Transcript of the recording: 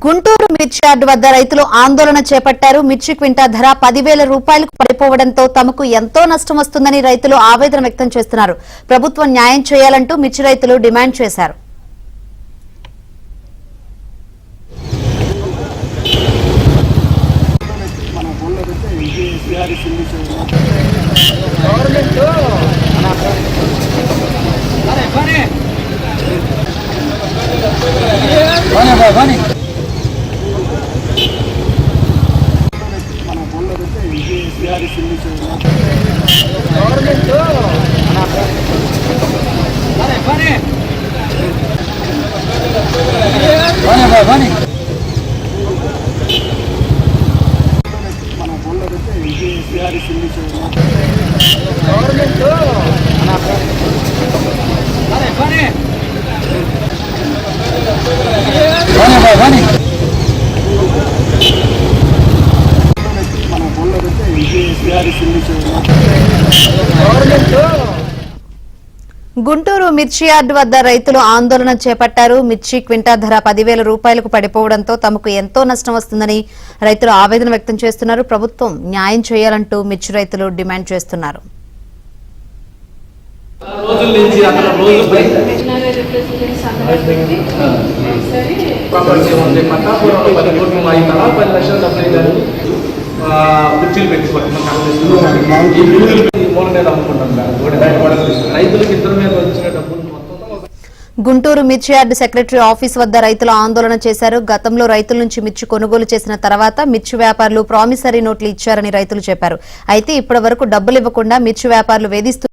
గుంటూరు మిర్చి యార్డు వద్ద రైతులు ఆందోళన చేపట్టారు. మిర్చి క్వింటా ధర 10,000 రూపాయలకు పడిపోవడంతో తమకు ఎంతో నష్టం వస్తుందని రైతులు ఆవేదన వ్యక్తం చేస్తున్నారు. ప్రభుత్వం న్యాయం చేయాలంటూ మిర్చి రైతులు డిమాండ్ చేశారు. గుంటూరు మిర్చి యార్డు వద్ద రైతులు ఆందోళన చేపట్టారు. మిర్చి క్వింటా ధర 10,000 రూపాయలకు పడిపోవడంతో తమకు ఎంతో నష్టం వస్తుందని రైతులు ఆవేదన వ్యక్తం చేస్తున్నారు. ప్రభుత్వం న్యాయం చేయాలంటూ మిర్చి రైతులు డిమాండ్ చేస్తున్నారు. గుంటూరు మిర్చి యార్డు సెక్రటరీ ఆఫీస్ వద్ద రైతులు ఆందోళన చేశారు. గతంలో రైతుల నుంచి మిర్చి కొనుగోలు చేసిన తర్వాత మిర్చి వ్యాపారులు ప్రామిసరీ నోట్లు ఇచ్చారని రైతులు చెప్పారు. అయితే ఇప్పటి వరకు డబ్బులు ఇవ్వకుండా మిర్చి వ్యాపారులు వేధిస్తూ